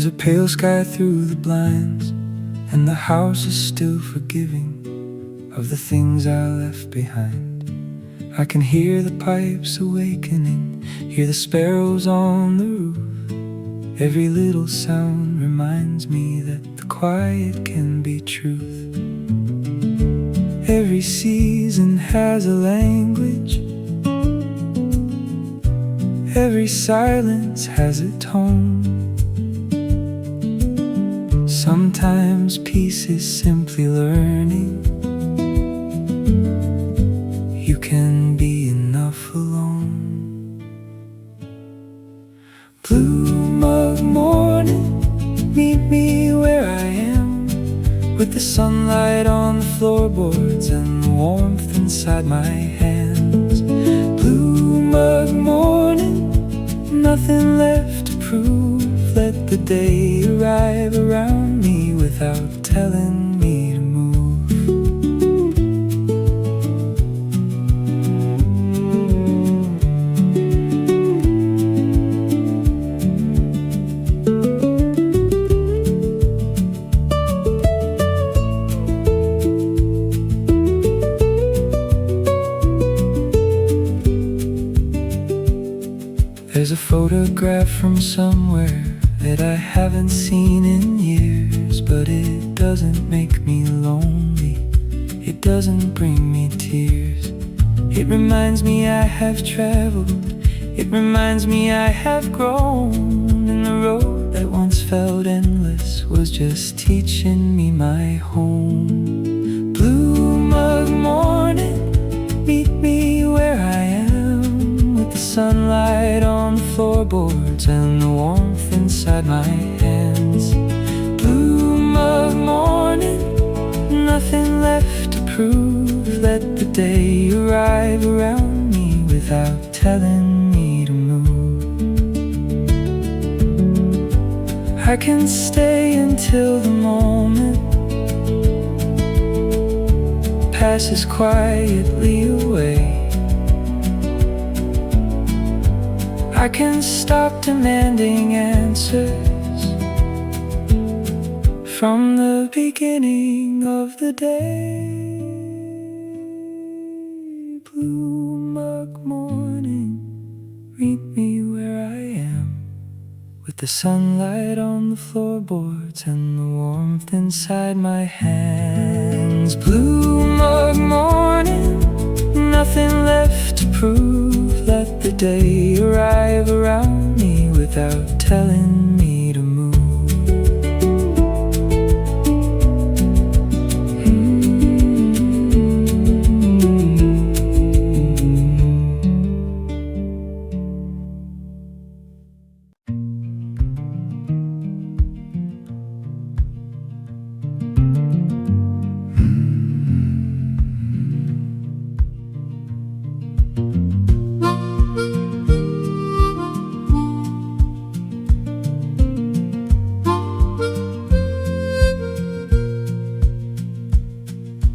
There's a pale sky through the blinds, and the house is still forgiving of the things I left behind. I can hear the pipes awakening, hear the sparrows on the roof. Every little sound reminds me that the quiet can be truth. Every season has a language, every silence has a tone. Sometimes peace is simply learning you can be enough alone. Blue mug morning, meet me where I am, with the sunlight on the floorboards and the warmth inside my hands. Blue mug morning, nothing left to prove. Let the day arrive around me without telling me to move. There's a photograph from somewhere that I haven't seen in years, but it doesn't make me lonely, it doesn't bring me tears. It reminds me I have traveled, it reminds me I have grown, and the road that once felt endless was just teaching me my home. Blue mug morning, meet me where I am, with the sunlight on the floorboards and the warmth inside my hands. Blue mug morning, nothing left to prove. Let the day arrive around me without telling me to move. I can stay until the moment passes quietly away. I can stop demanding answers from the beginning of the day. Blue mug morning, meet me where I am, with the sunlight on the floorboards and the warmth inside my hands. Blue mug morning, nothing left to prove. Let the day arrive around me without telling me to move.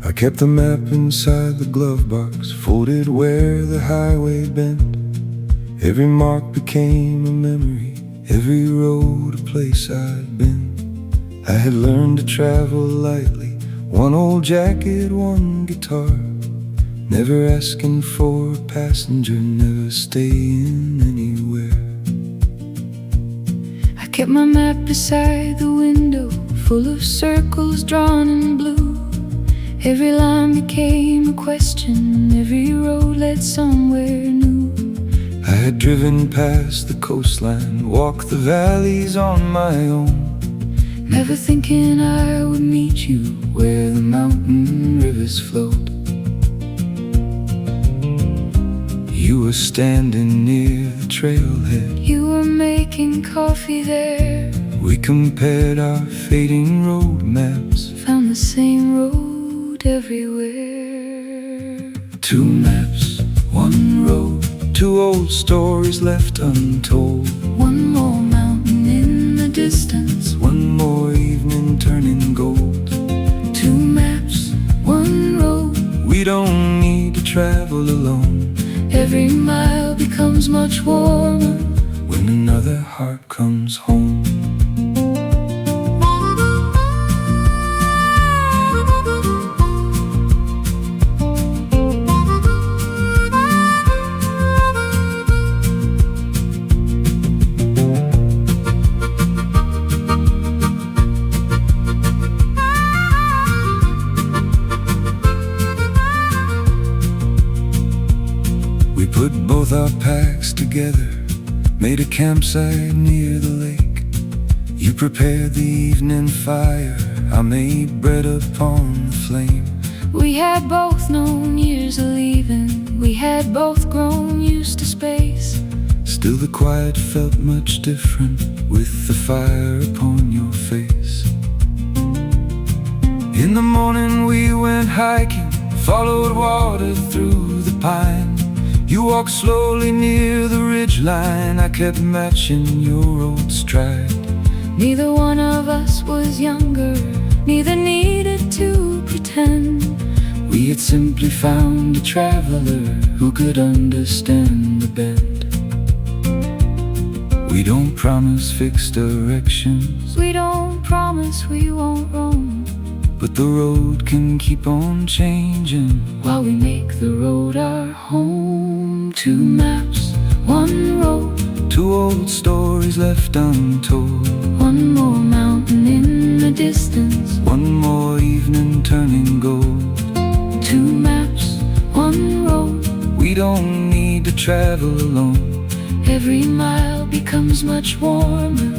I kept the map inside the glove box, folded where the highway bent. Every mark became a memory, every road a place I'd been. I had learned to travel lightly, one old jacket, one guitar, never asking for a passenger, never staying anywhere. I kept my map beside the window, full of circles drawn in blue. Every line became a question, every road led somewhere new. I had driven past the coastline, walked the valleys on my own, never thinking I would meet you where the mountain rivers flowed. You were standing near the trailhead, you were making coffee there. we compared our fading road maps, found the same road everywhere. Two maps, one road, two old stories left untold. One more mountain in the distance, one more evening turning gold. Two maps, one road, we don't need to travel alone. Every mile becomes much warmer when another heart comes home. Put both our packs together, made a campsite near the lake. You prepared the evening fire, I made bread upon the flame. We had both known years of leaving, we had both grown used to space. Still the quiet felt much different with the fire upon your face. In the morning we went hiking, followed water through the pine. You walked slowly near the ridgeline, I kept matching your old stride. Neither one of us was younger, neither needed to pretend. We had simply found a traveler who could understand the bend. We don't promise fixed directions, we don't promise we won't roam, but the road can keep on changing while we make the road our home. Two maps, one road, two old stories left untold. One more mountain in the distance, one more evening turning gold. Two maps, one road, we don't need to travel alone. Every mile becomes much warmer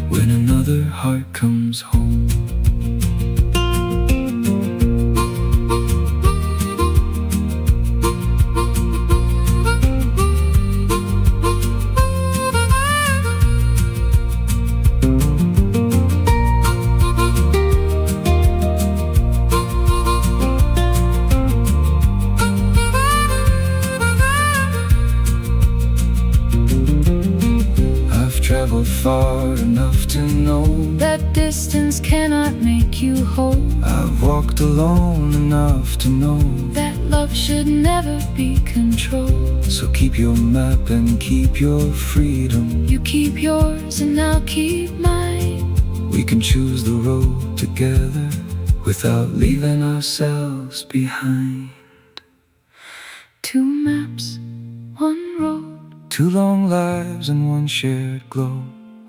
when another heart comes home. Traveled far enough to know that distance cannot make you whole. I've walked alone enough to know that love should never be controlled. So keep your map and keep your freedom. You keep yours and I'll keep mine. We can choose the road together without leaving ourselves behind. Two maps, one road, two long lives and one shared glow.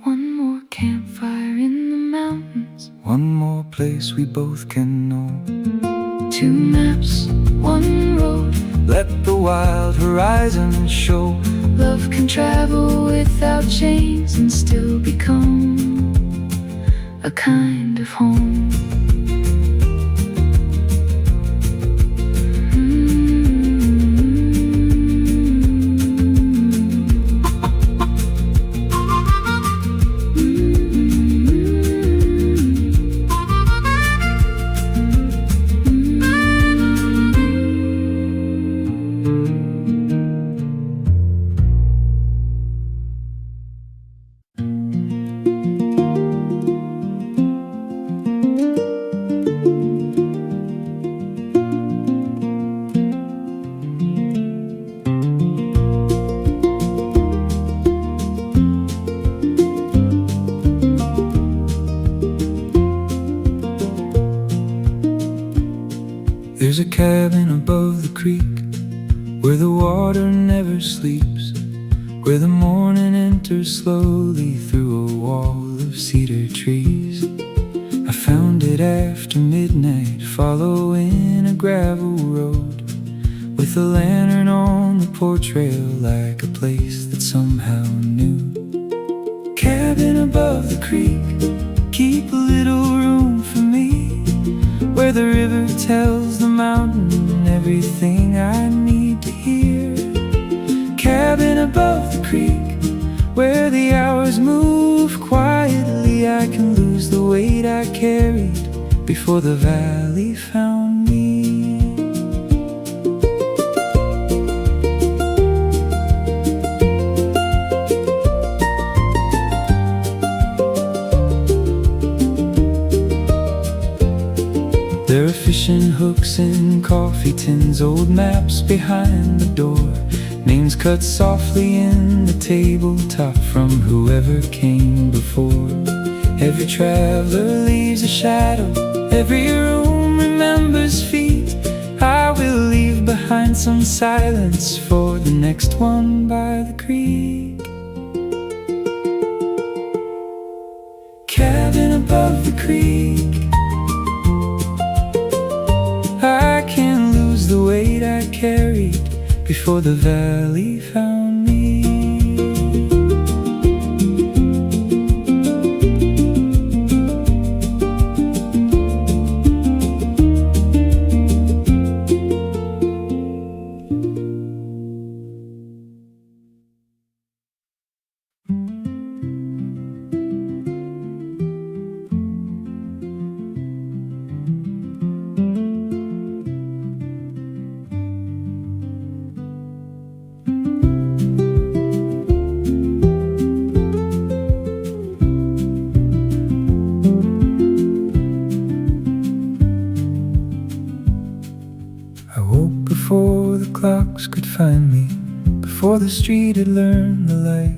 One more campfire in the mountains, one more place we both can know. Two maps, one road, let the wild horizon show. Love can travel without chains and still become a kind of home. There's a cabin above the creek where the water never sleeps, where the morning enters slowly through a wall of cedar trees. I found it after midnight, following a gravel road, with a lantern on the porch rail, like a place that somehow knew. Cabin above the creek, keep a little room for me, where the river tells the mountain everything I need to hear. Cabin above the creek, where the hours move quietly. I can lose the weight I carried before the valley found me. There are fishing hooks and coffee tins, old maps behind the door, names cut softly in the tabletop from whoever came before. Every traveler leaves a shadow, every room remembers feet. I will leave behind some silence for the next one by the creek. Cabin above the creek, I can't lose the weight I carried before the valley found me. I woke before the clocks could find me, before the street had learned the light.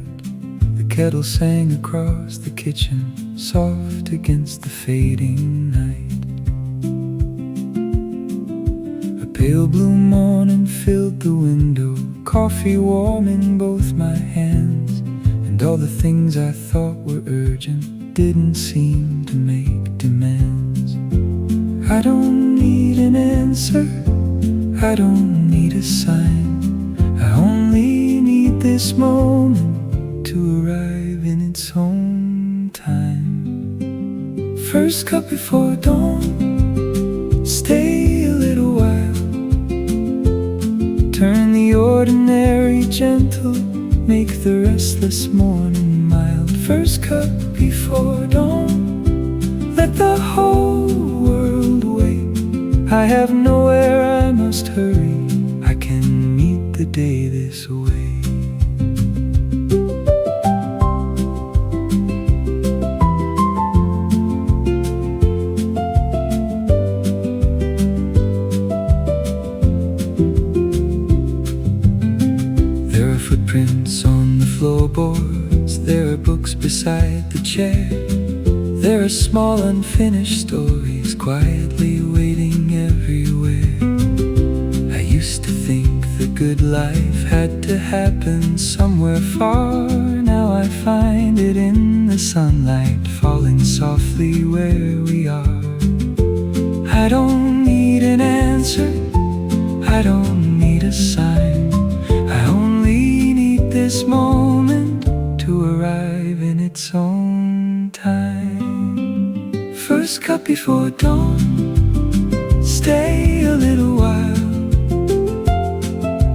The kettle sang across the kitchen, soft against the fading night. A pale blue morning filled the window, coffee warm in both my hands, and all the things I thought were urgent didn't seem to make demands. I don't need an answer, I don't need a sign, I only need this moment to arrive in its own time. First cup before dawn, stay a little while, turn the ordinary gentle, make the restless morning mild. First cup before dawn, let the whole world wait. I have nowhere I must hurry, I can meet the day this way. There are footprints on the floorboards, there are books beside the chair, there are small unfinished stories quietly waiting everywhere. I used to think the good life had to happen somewhere far. Now I find it in the sunlight falling softly where we are. I don't need an answer, I don't need a sign, I only need this moment to arrive in its own time. First cup before dawn, stay a little while,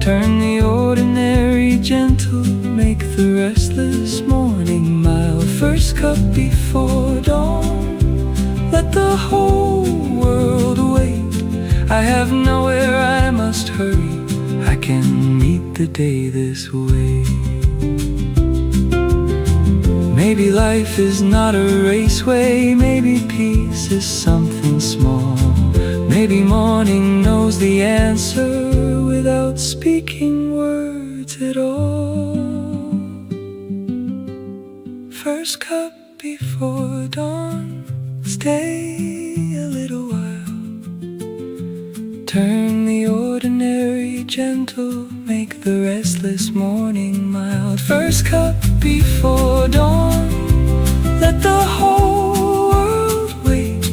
turn the ordinary gentle, make the restless morning mild. First cup before dawn, let the whole world wait. I have nowhere I must hurry, I can meet the day this way. Maybe life is not a raceway, maybe peace is something small. Maybe morning knows the answer without speaking words at all. First cup before dawn, stay a little while, turn the ordinary gentle, make the restless morning mild. First cup before dawn, let the whole world wait.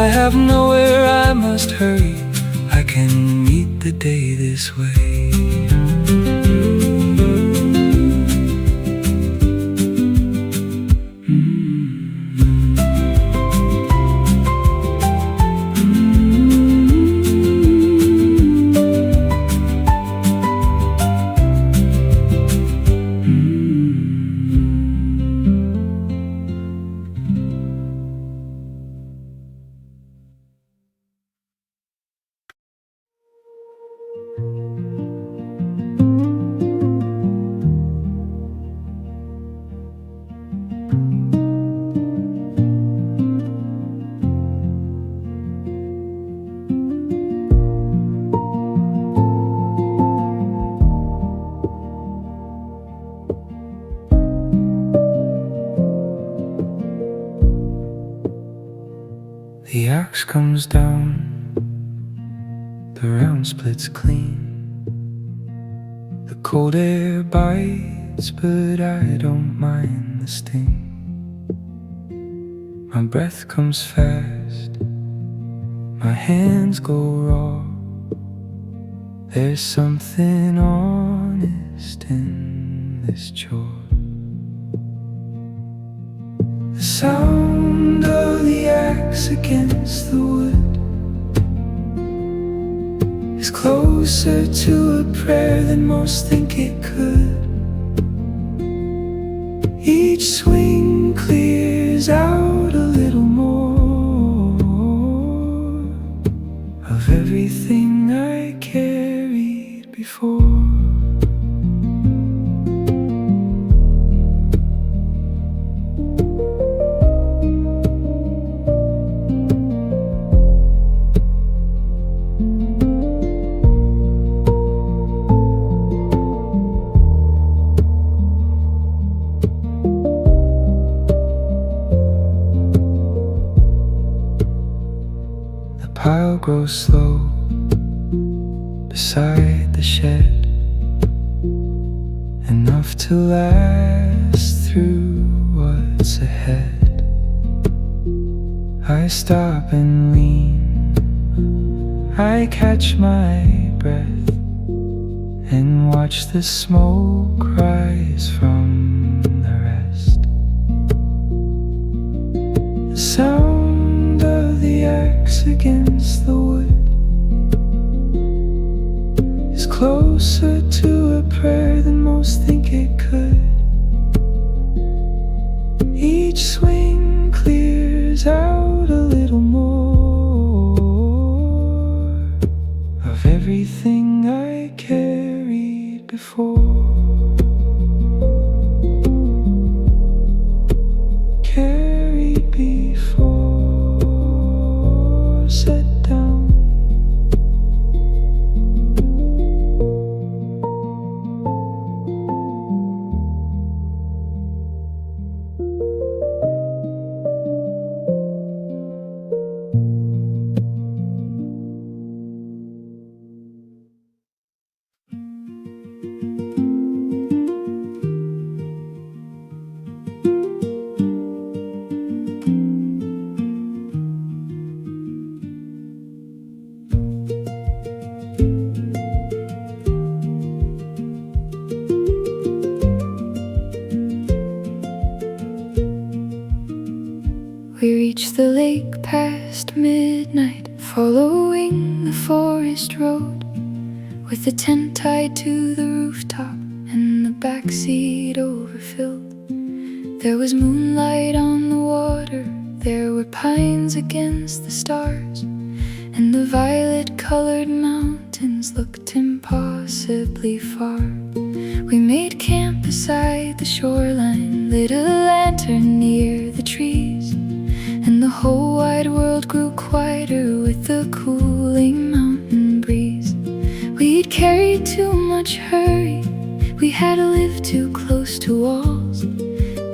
I have nowhere I must hurry, I can meet the day this way. The axe comes down, the round splits clean. The cold air bites, but I don't mind the sting. My breath comes fast, my hands go raw. There's something honest in this chore. The sound of the axe against the wood is closer to a prayer than most think it could. Each swing clears out a little more of everything I carried before. The pile grows slow beside the shed, enough to last through what's ahead. I stop and lean, I catch my breath, and watch the smoke rise from the rest. The sound of the axe against the wood is closer to a prayer than most think it could. Each swing clears out a little more of everything I carried before. Carried before, set down. We reached the lake past midnight, following the forest road, with the tent tied to the rooftop and the backseat overfilled. There was moonlight on the water, there were pines against the stars, and the violet-colored mountains looked impossibly far. We made camp beside the shoreline, lit a lantern near the trees, and the whole wide world grew quieter with the cooling mountain breeze. We'd carried too much hurry, we had lived too close to walls.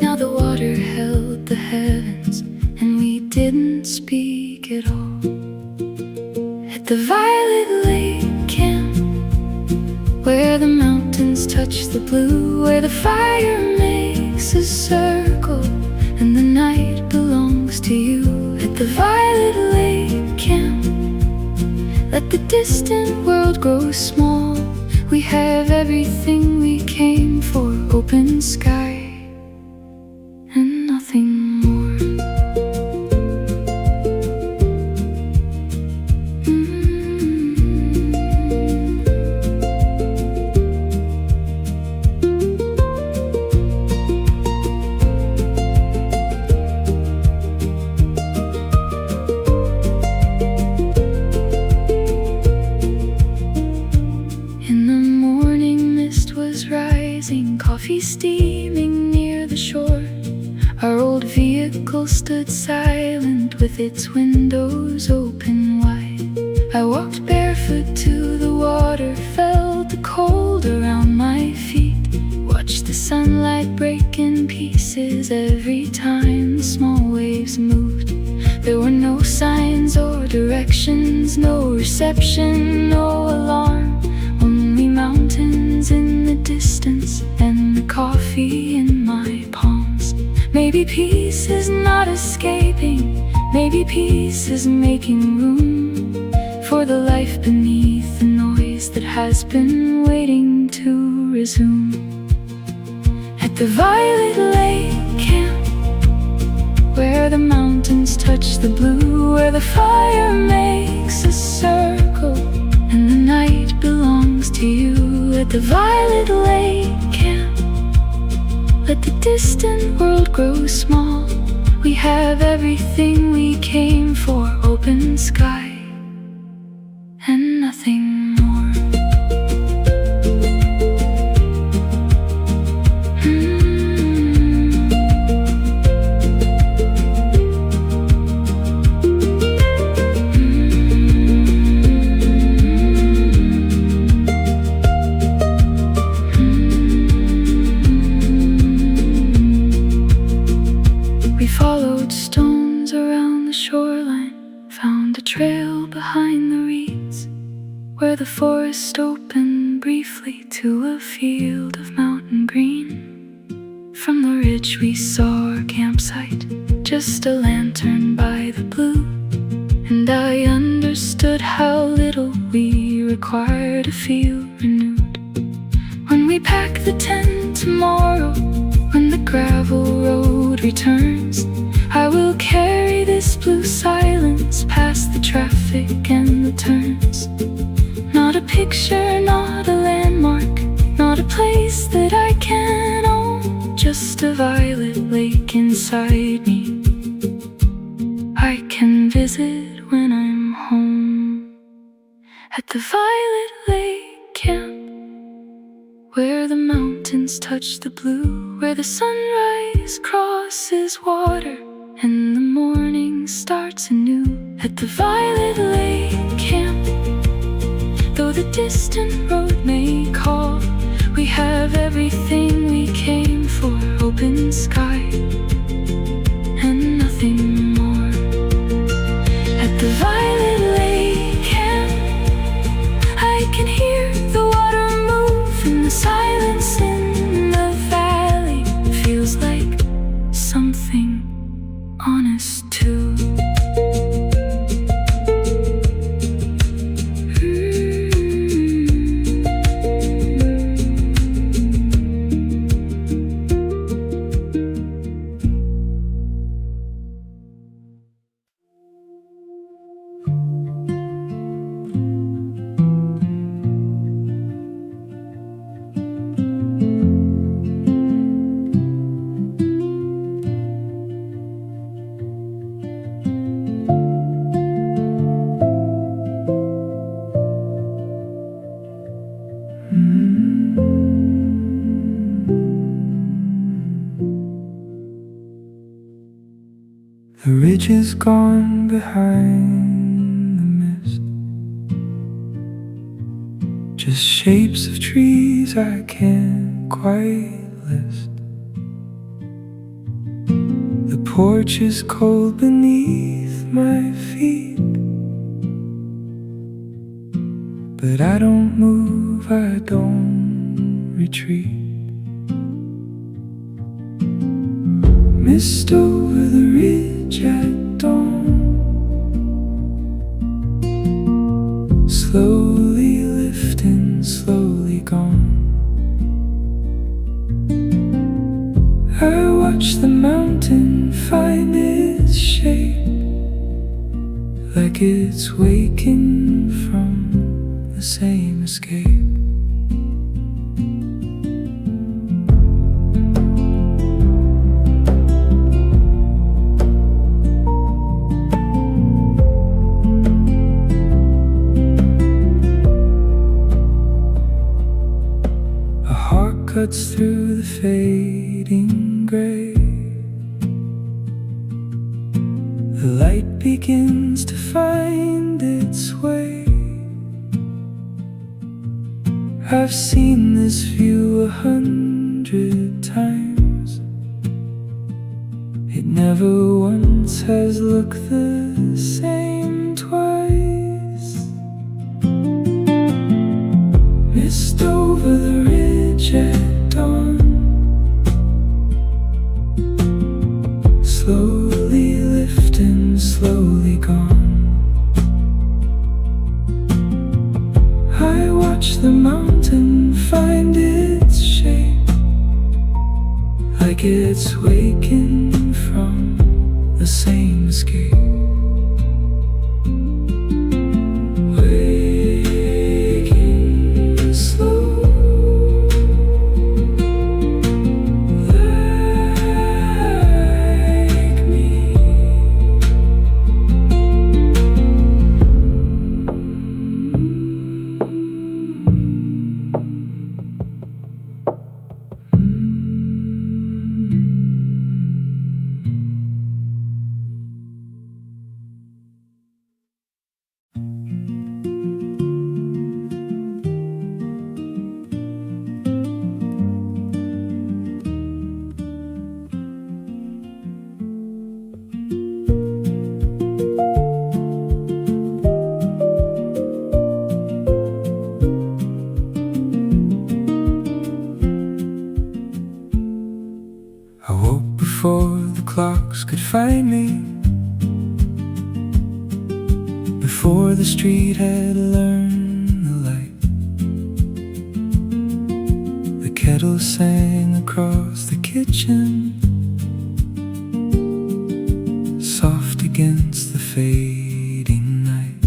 Now the water held the heavens, and we didn't speak at all. At the Violet Lake camp, where the mountains touch the blue, where the fire makes a circle and the night belongs to you. At the Violet Lake camp, let the distant world grow small. We have everything we came for, open sky and nothing more. Coffee steaming near the shore. Our old vehicle stood silent with its windows open wide. I walked barefoot to the water, felt the cold around my feet, watched the sunlight break in pieces every time the small waves moved. There were no signs or directions, no reception, no alarm, only mountains in the distance and the coffee in my palms. Maybe peace is not escaping, maybe peace is making room for the life beneath the noise that has been waiting to resume. At the Violet Lake camp, where the mountains touch the blue, where the fire makes a circle and the night belongs to you. At the Violet Lake camp, let the distant world grow small. We have everything we came for, open sky and nothing more. We followed stones around the shoreline, found a trail behind the reeds, where the forest opened briefly to a field of mountain green. From the ridge we saw our campsite, just a lantern by the blue, and I understood how little we require to feel renewed. When we pack the tent tomorrow, when the gravel road returns, I will carry this blue silence past the traffic and the turns. Not a picture, not a landmark, not a place that I can own, just a violet lake inside me I can visit when I'm home. At the Violet Lake camp, where the mountains touch the blue, where the sunrise crosses water and the morning starts anew. At the Violet Lake camp, though the distant road may call, we have everything we came for, open sky and nothing more. At the Violet Lake camp, I can hear the water move in the silence in the valley. Feels like something honest too. The ridge is gone behind the mist, just shapes of trees I can't quite list. The porch is cold beneath my feet, but I don't move, I don't retreat. Mist over the ridge at dawn, slowly lifting, slowly gone. I watch the mountain find its shape, like it's waking from the same escape. Cuts through the fading gray. The light begins to find its way. I've seen this view 100 times. It never once has looked the same twice. Mist over the ridge at dawn, slowly lifting, slowly gone. I watch the mountain find its shape, like it's waking from the same escape. Waking slow, like me. I woke before the clocks could find me, before the street had learned the light. The kettle sang across the kitchen, soft against the fading night.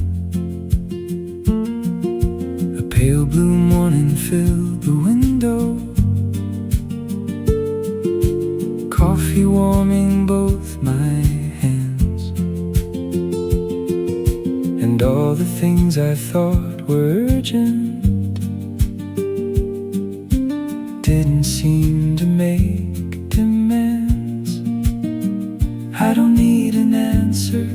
A pale blue morning filled the window, coffee warming both my hands, and all the things I thought were urgent didn't seem to make demands. I don't need an answer,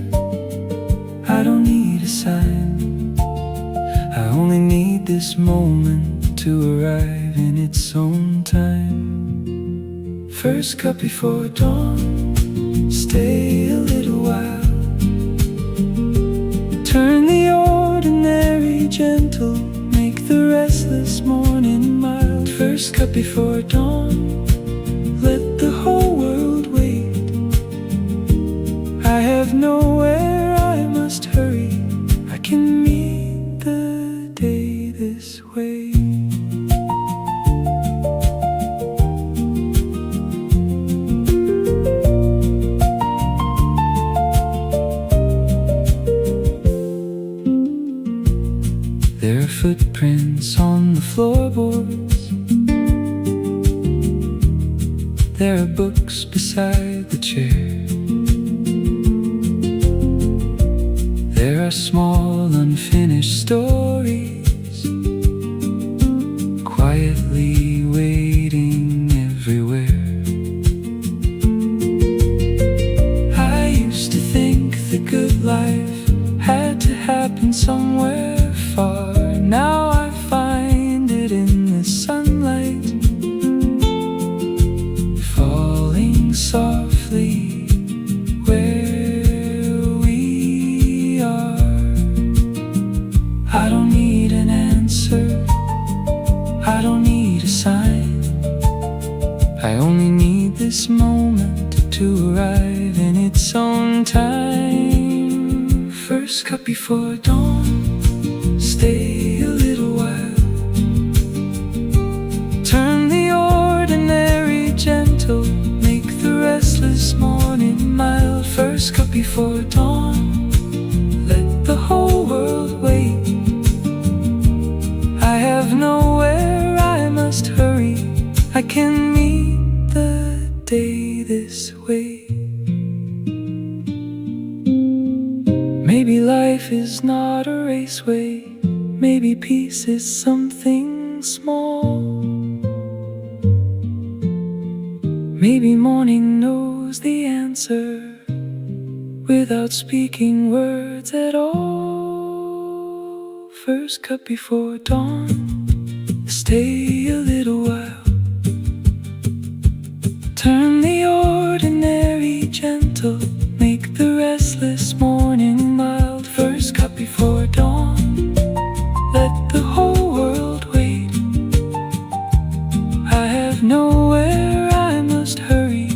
I don't need a sign. I only need this moment to arrive in its own time. First cup before dawn, stay a little while. Turn the ordinary gentle, make the restless morning mild. First cup before dawn, let the whole world wait. I have nowhere I must hurry, I can meet the day this way. There are footprints on the floorboards, there are books beside the chair, there are small unfinished stories quietly waiting everywhere. I used to think the good life had to happen somewhere far. Now I find it in the sunlight, falling softly where we are. I don't need an answer, I don't need a sign. I only need this moment to arrive in its own time. First cup before dawn, stay a little while. Turn the ordinary gentle, make the restless morning mild. First cup before dawn, let the whole world wait. I have nowhere I must hurry, I can meet the day this way. Maybe life is not a raceway, maybe peace is something small. Maybe morning knows the answer without speaking words at all. First cup before dawn, stay a little while. Turn the ordinary gentle, make the restless morning mild. First cup before dawn, let the whole world wait. I have nowhere I must hurry,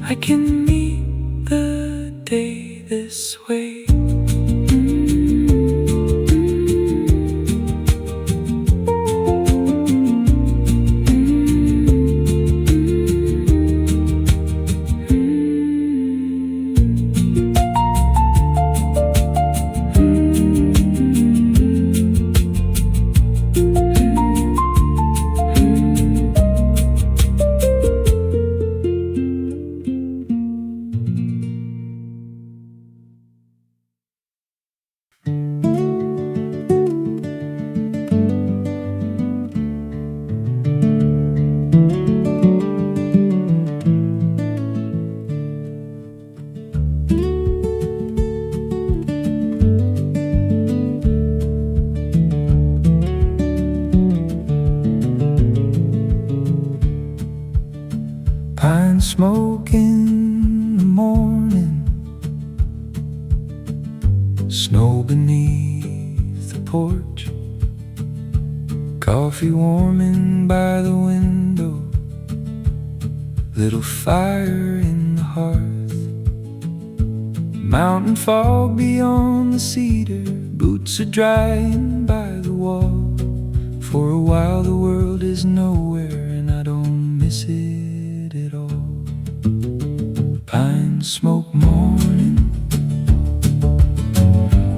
I can meet the day this way. smoke in the morning, snow beneath the porch, coffee warming by the window, little fire in the hearth, mountain fog beyond the cedar, boots are drying by the wall. For a while the world is nowhere and I don't miss it at all. Pine smoke morning,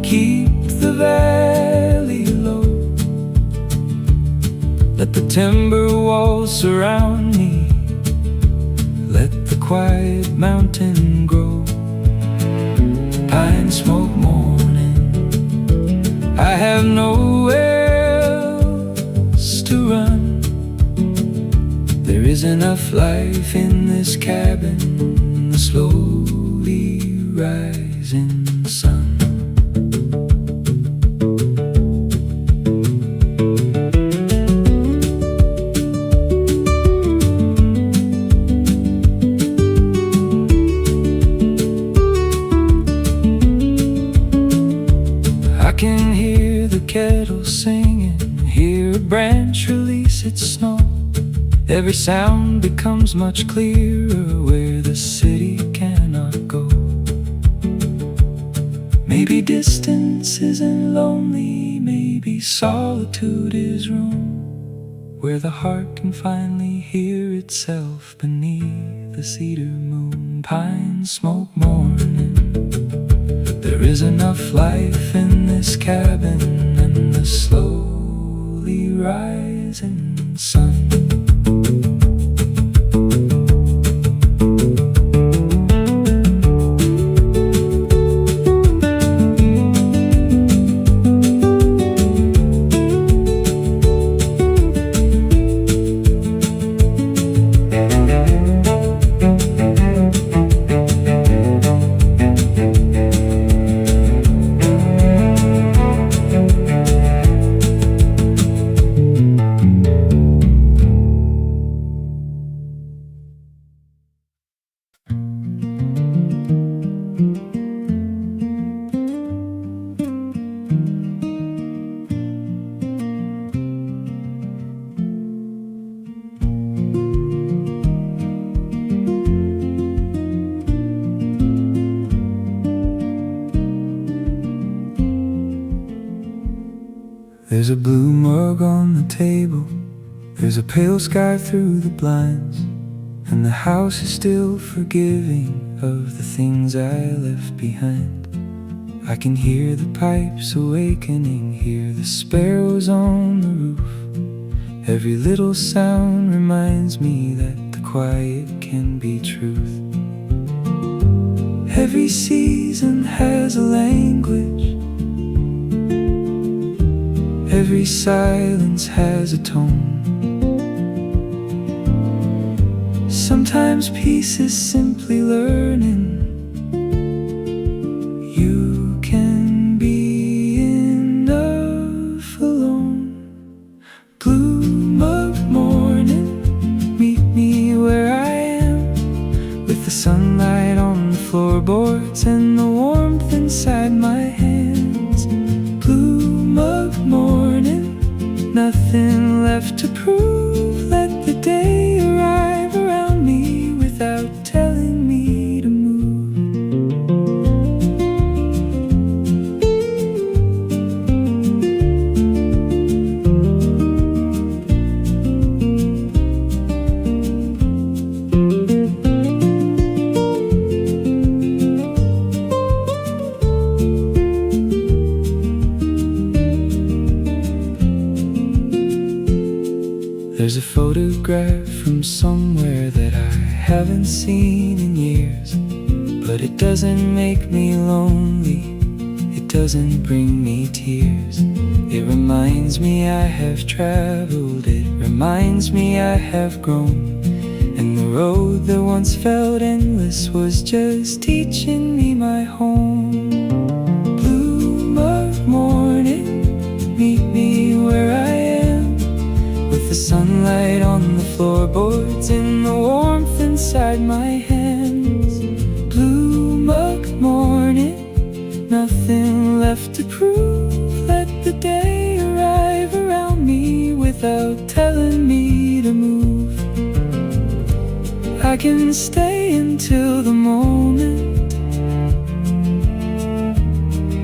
keep the valley low, let the timber walls surround me, let the quiet mountain grow. Pine smoke morning, I have nowhere else to run. There is enough life in this cabin, the slowly rising sun. I can hear the kettle singing, hear a branch release its snow. Every sound becomes much clearer where the city cannot go. Maybe distance isn't lonely, maybe solitude is room, where the heart can finally hear itself beneath the cedar moon. Pine smoke morning, there is enough life in this cabin and the slowly rising sun. There's a blue mug on the table, there's a pale sky through the blinds, and the house is still forgiving of the things I left behind. I can hear the pipes awakening, hear the sparrows on the roof. Every little sound reminds me that the quiet can be truth. Every season has a language, every silence has a tone. Sometimes peace is simply learning you can be enough alone. Blue mug morning, meet me where I am, with the sunlight on the floorboards and the warmth inside my hands. Blue mug morning, nothing left to prove. Let the day arrive around me without telling me to move. There's a photograph from somewhere that I haven't seen in years, but it doesn't make me lonely, it doesn't bring me tears. It reminds me I have traveled, it reminds me I have grown, and the road that once felt endless was just teaching me my home. Blue mug morning, meet me where I am, with the the sunlight on the floorboards and the warmth inside my hands. Blue mug morning, nothing left to prove. Let the day arrive around me without telling me to move. I can stay until the moment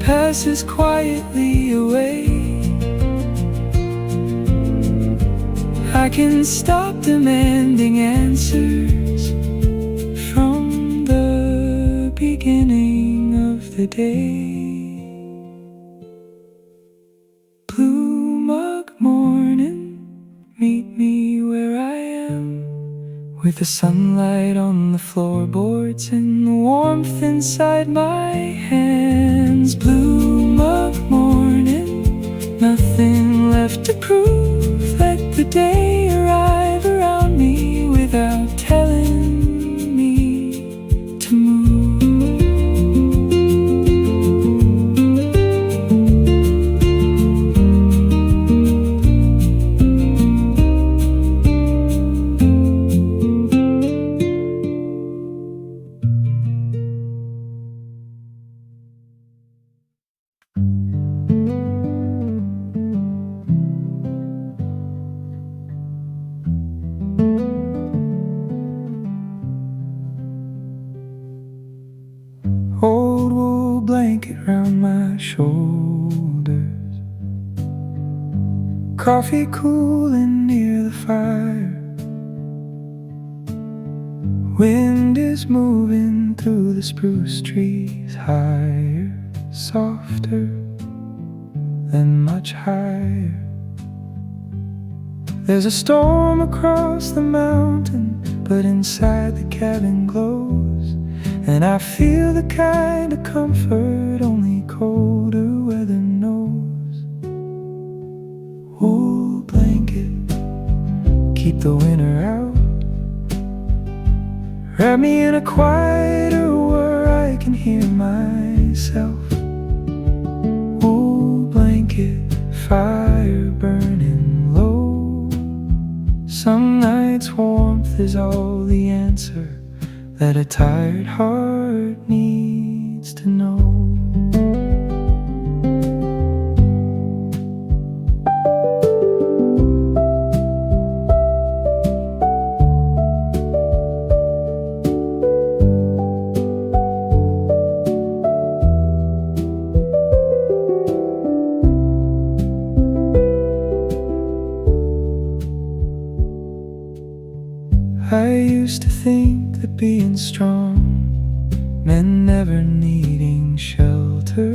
passes quietly away. I can stop demanding answers from the beginning of the day. Blue mug morning, meet me where I am, with the sunlight on the floorboards and the warmth inside my hands. Blue mug morning, nothing left to prove. Let the day arrive around me without telling me to move. Old wool blanket round my shoulders, coffee cooling near the fire. Wind is moving through the spruce trees, higher, softer, and much higher. There's a storm across the mountain, but inside the cabin glows. And I feel the kind of comfort only colder weather knows. Wool blanket, keep the winter out. Wrap me in a quieter where I can hear myself. Wool blanket, fire burning low. Some nights warmth is all the answer that a tired heart needs to know. I used to think that being strong meant never needing shelter.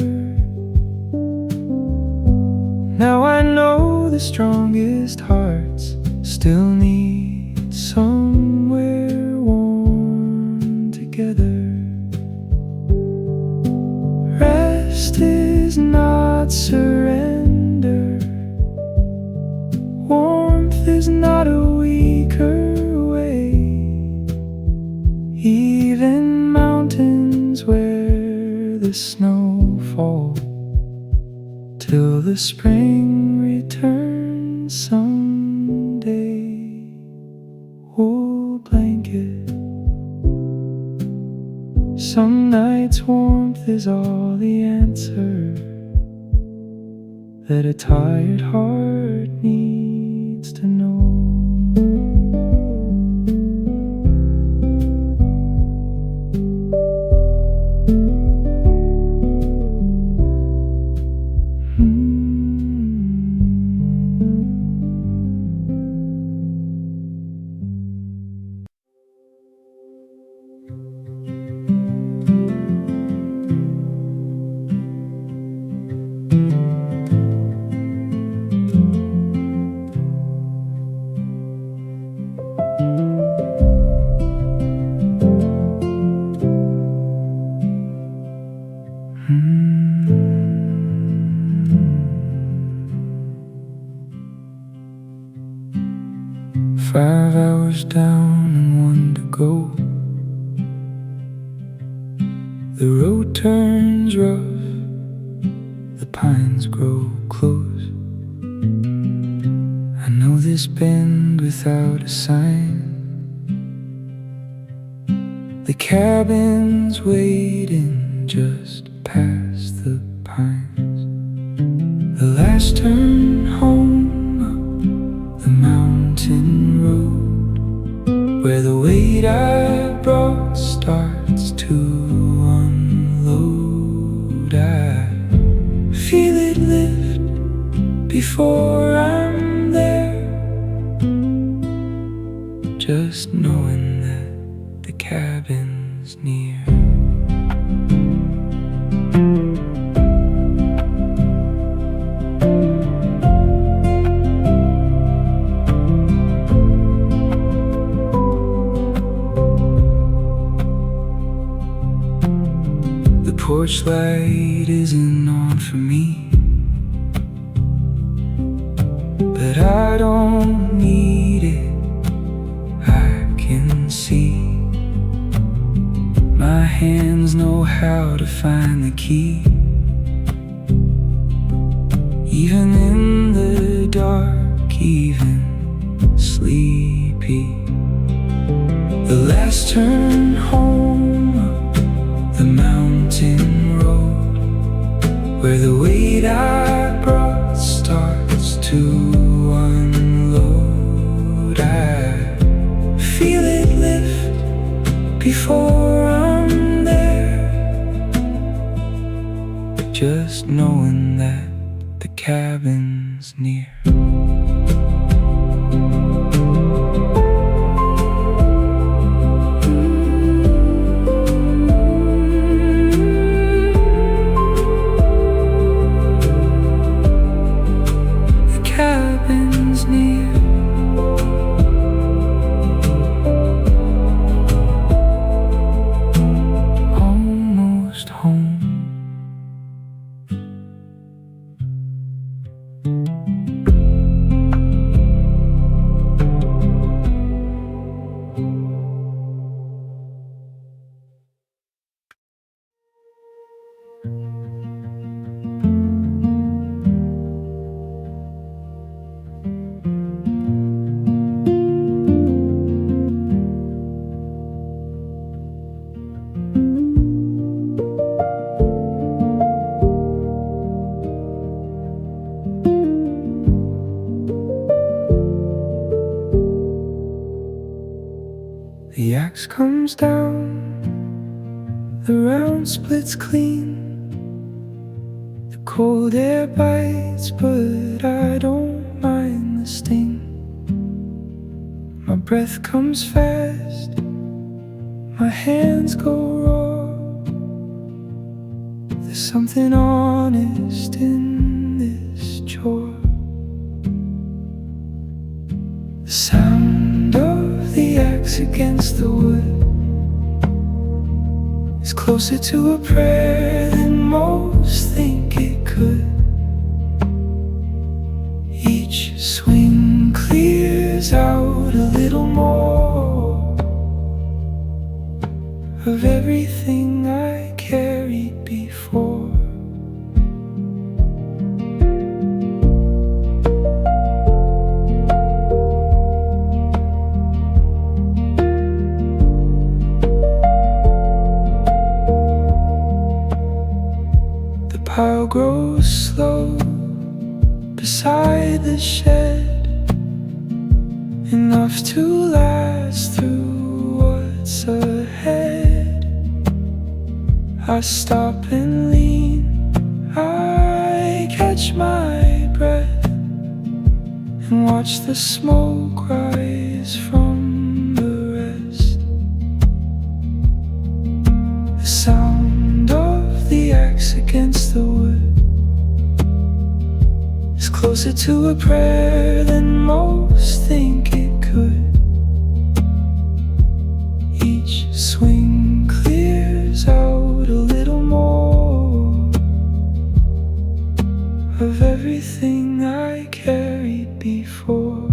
Now I know the strongest hearts still need somewhere warm together. Rest is not surrender. Warmth is not a weaker. Even mountains where the snow falls, till the spring returns someday. Wool blanket, some nights warmth is all the answer that a tired heart needs to know. "5 hours down and 1 to go. The road turns rough, the pines grow close. I know this bend without a sign. The cabin's waiting just past the pines. The last turn home up the mountain road, where the weight I brought starts to unload. I feel it lift before I'm there, just knowing that the cabin's near. The porch light isn't on for me, but I don't need it. I can see. My hands know how to find the key, even in the dark, even sleepy. The last turn home up the mountain road, where the weight I brought starts to unload. I feel it lift before I'm there, just knowing that the cabin's near. The cabin's near. Almost home. The axe comes down, the round splits clean. The cold air bites, but I don't mind the sting. My breath comes fast, my hands go raw. There's something honest in this chore. The sound of the axe against the wood is closer to a prayer than most think it could. Each swing clears out a little more of everything I carried before. Pile grows slow beside the shed, enough to last through what's ahead. I stop and lean, I catch my breath, and watch the smoke rise from the rest. The sound of the axe against the wood is closer to a prayer than most think it could. Each swing clears out a little more of everything I carried before.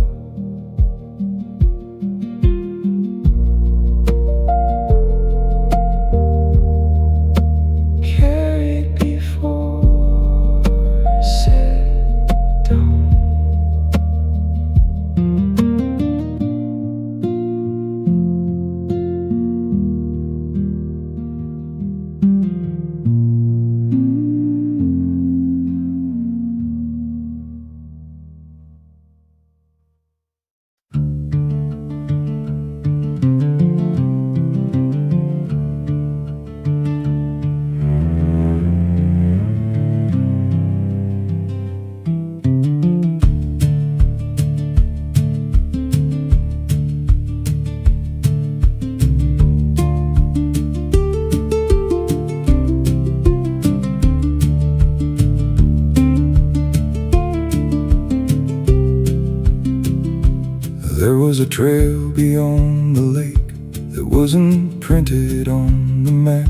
There was a trail beyond the lake that wasn't printed on the map.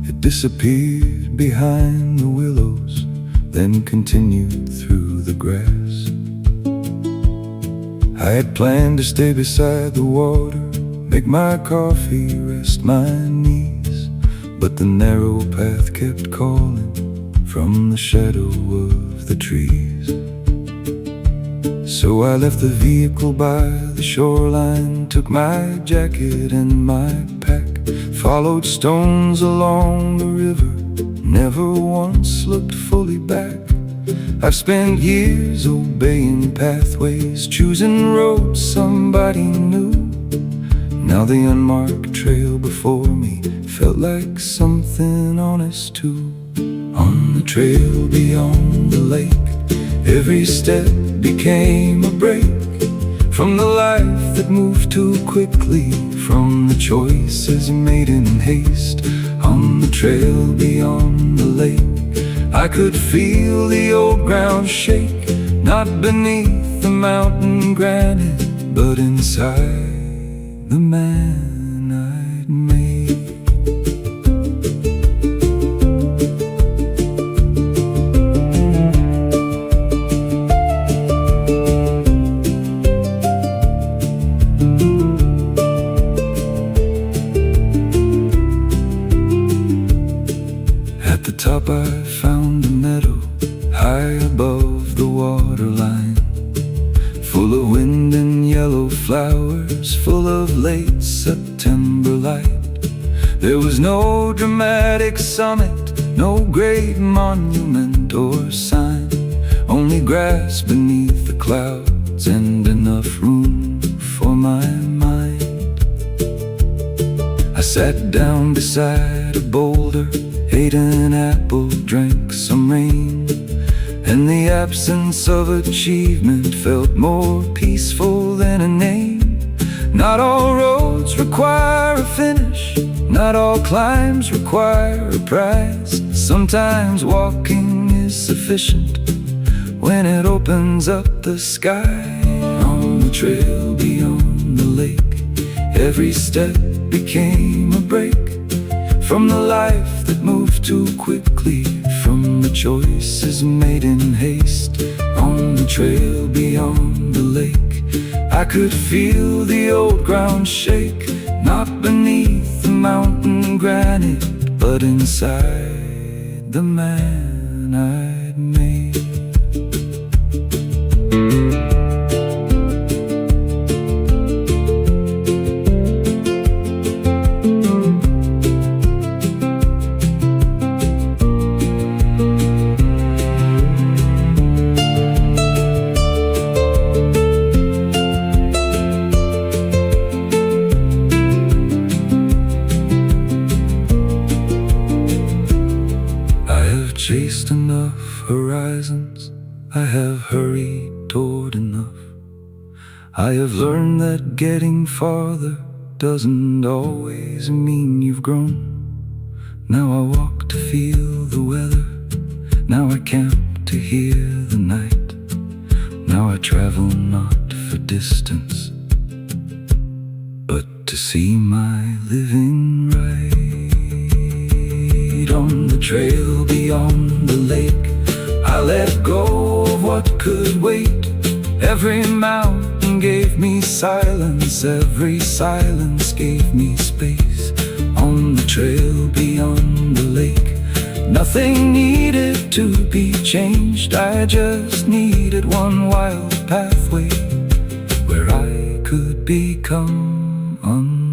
It disappeared behind the willows, then continued through the grass. I had planned to stay beside the water, make my coffee, rest my knees, but the narrow path kept calling from the shadow of the trees. So I left the vehicle by the shoreline, took my jacket and my pack, followed stones along the river, never once looked fully back. I've spent years obeying pathways, choosing roads somebody knew. Now the unmarked trail before me felt like something honest too. On the trail beyond the lake, every step became a break from the life that moved too quickly, from the choices made in haste. On the trail beyond the lake, I could feel the old ground shake, not beneath the mountain granite, but inside the man I'd made. At the top I found a meadow, high above the waterline, full of wind and yellow flowers, full of late September light. There was no dramatic summit, no great monument or sign, only grass beneath the clouds and enough room for my mind. I sat down beside a boulder, ate an apple, drank some rain, and the absence of achievement felt more peaceful than a name. Not all roads require a finish, not all climbs require a prize. Sometimes walking is sufficient when it opens up the sky. On the trail beyond the lake, every step became a break from the life that moved too quickly, from the choices made in haste. On the trail beyond the lake, I could feel the old ground shake, not beneath the mountain granite, but inside the man I'd made. Chased enough horizons, I have hurried toward enough. I have learned that getting farther doesn't always mean you've grown. Now I walk to feel the weather, now I camp to hear the night. Now I travel not for distance, but to see my living right. On the trail beyond the lake, I let go of what could wait. Every mountain gave me silence, every silence gave me space. On the trail beyond the lake, nothing needed to be changed. I just needed one wild pathway where I could become unnamed.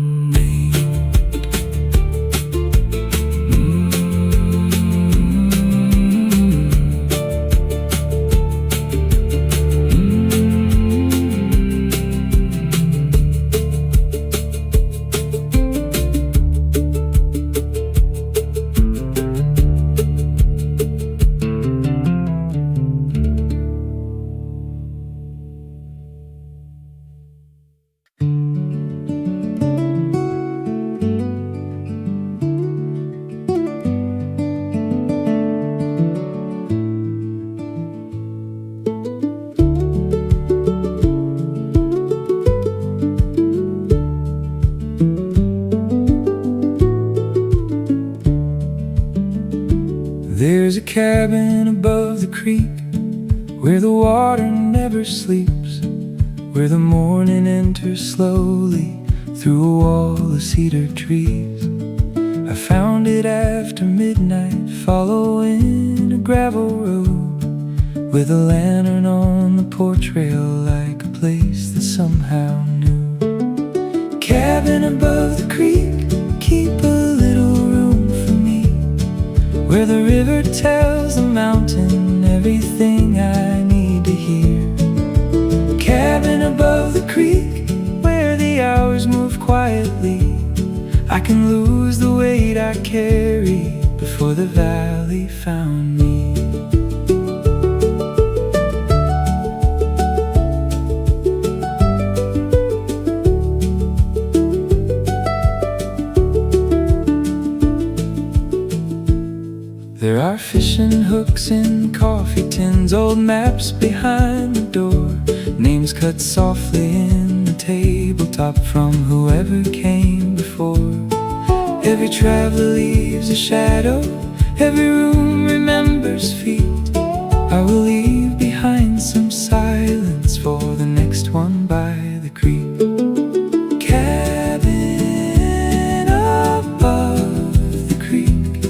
cabin above the creek, where the water never sleeps, where the morning enters slowly through a wall of cedar trees. I found it after midnight, following a gravel road, with a lantern on the porch rail, like a place that somehow knew. Cabin above the creek, keep a little room for me, where the river tells the mountain everything I need to hear. Cabin above the creek, where the hours move quietly, I can lose the weight I carry before the valley found me. There are fishing hooks in coffee tins, old maps behind the door, names cut softly in the tabletop from whoever came before. Every traveler leaves a shadow, every room remembers feet. I will leave behind some silence for the next one by the creek. Cabin above the creek,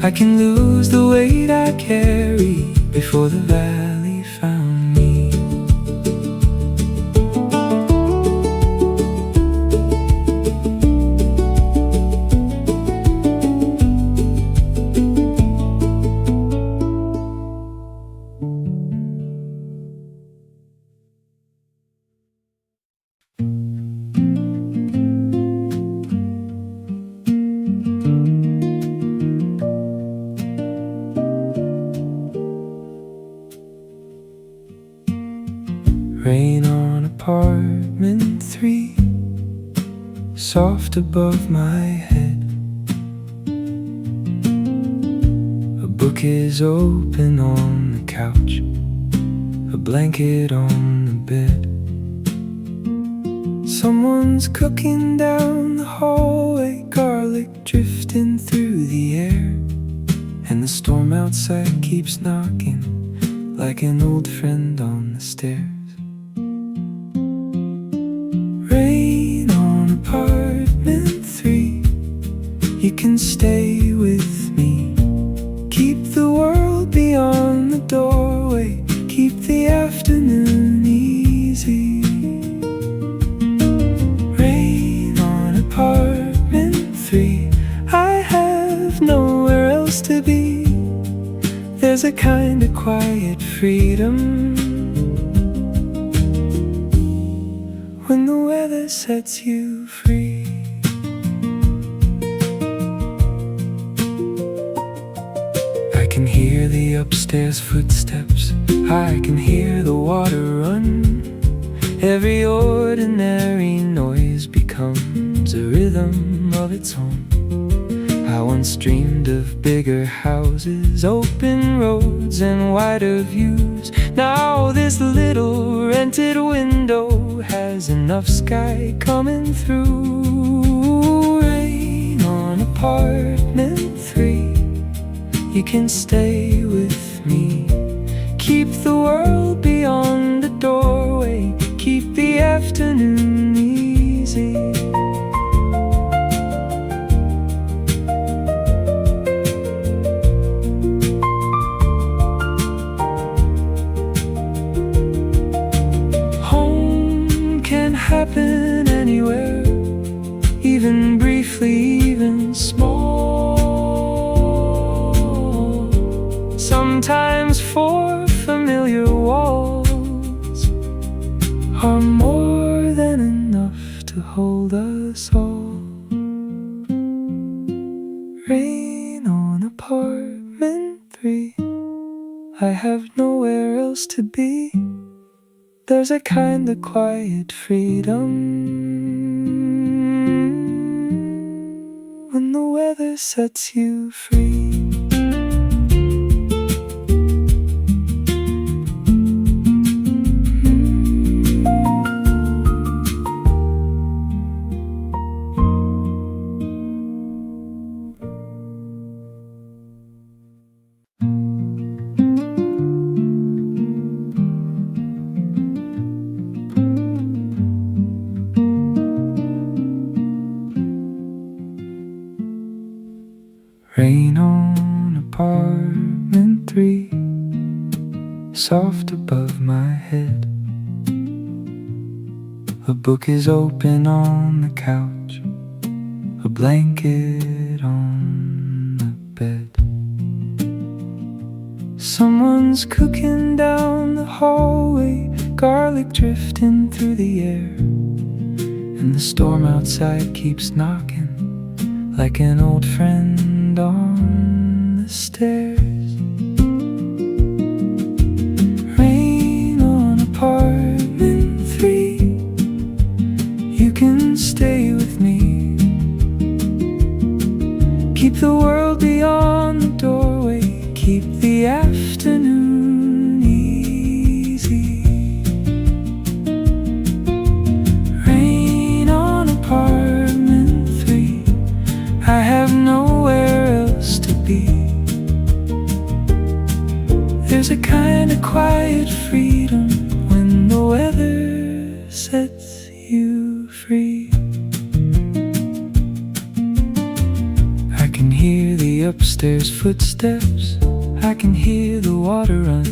I can lose the weight I carry before the valley found me. Rain on apartment 3, soft above my head. A book is open on the couch, a blanket on the bed. Someone's cooking down the hallway, garlic drifting through the air, and the storm outside keeps knocking like an old friend on the stairs. Rain on apartment 3, you can stay with me. Keep the world beyond the doorway, keep the afternoon easy. Rain on apartment 3, I have nowhere else to be. There's a kind of quiet freedom when the weather sets you free. I can hear the upstairs footsteps, I can hear the water run. Every ordinary noise becomes a rhythm of its own. I once dreamed of bigger houses, open roads and wider views. Now this little rented window has enough sky coming through. Rain on apartment 3, you can stay with me. Keep the world beyond the doorway, keep the afternoon easy. Happen anywhere, even briefly, even small. Sometimes 4 familiar walls are more than enough to hold us all. Rain on apartment 3, I have nowhere else to be. There's a kind of quiet freedom when the weather sets you free. soft above my head. A book is open on the couch, a blanket on the bed. Someone's cooking down the hallway, garlic drifting through the air, and the storm outside keeps knocking like an old friend on the stairs. Rain on apartment 3, you can stay with me. Keep the world beyond the doorway, keep the afternoon easy. Rain on apartment 3, I have nowhere else to be. There's a kind of quiet freedom when the weather sets you free. I can hear the upstairs footsteps, I can hear the water run.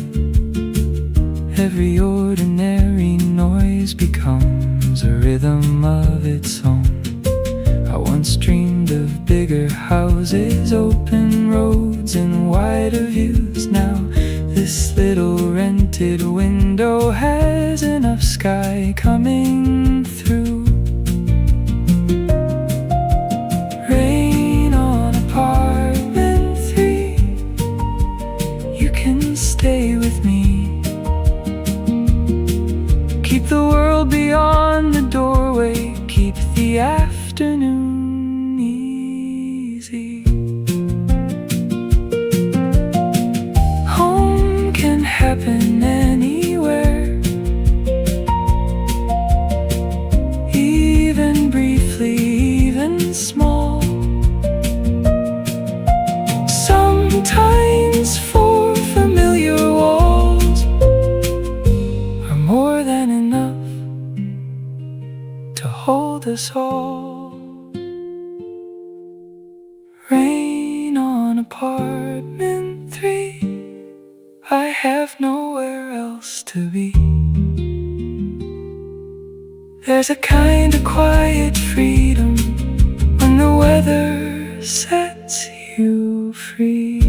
Every ordinary noise becomes a rhythm of its own. I once dreamed of bigger houses, open roads, and wider views. Now this little rented window has enough sky coming through. Rain on apartment 3, you can stay with me. Keep the world beyond the doorway, keep the afternoon easy. Home can happen anywhere, even briefly, even small. Sometimes 4 familiar walls are more than enough to hold us all. Rain on apartment 3, I have nowhere else to be. There's a kind of quiet freedom when the weather sets you free.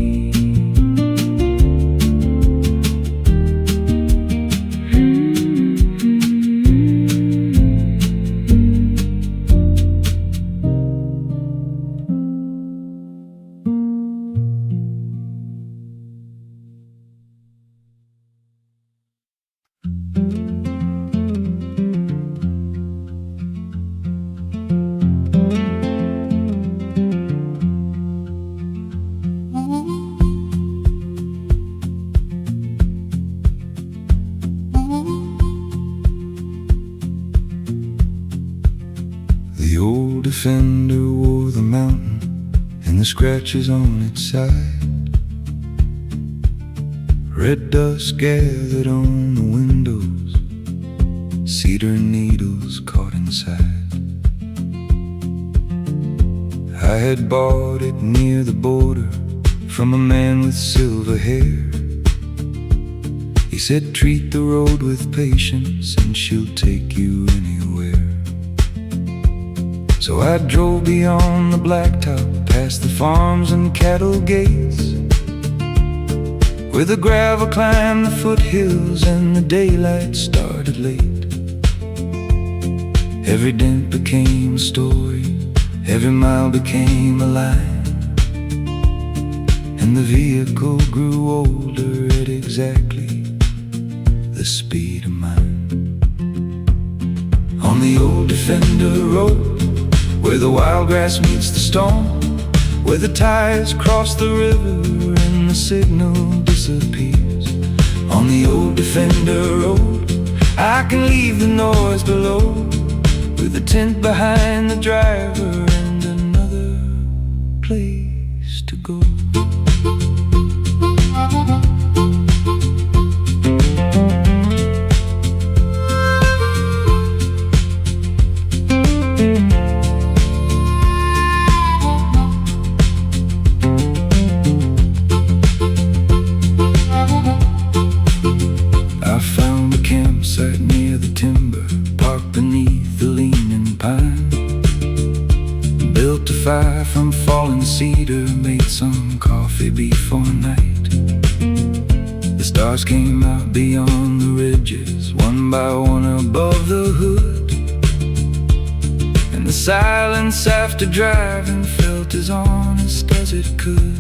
The old Defender wore the mountain and the scratches on its side. Red dust gathered on the windows, cedar needles caught inside. I had bought it near the border from a man with silver hair. He said, treat the road with patience and she'll take you anywhere. So I drove beyond the blacktop, past the farms and cattle gates, where the gravel climbed the foothills and the daylight started late. Every dent became a story, every mile became a line, and the vehicle grew older at exactly the speed of mine. On the old Defender road, where the wild grass meets the stone, where the tires cross the river and the signal disappears. On the old Defender road, I can leave the noise below, with a tent behind the driver and another place to go. fire from fallen cedar made some coffee before night. The stars came out beyond the ridges, one by one above the hood. And the silence after driving felt as honest as it could.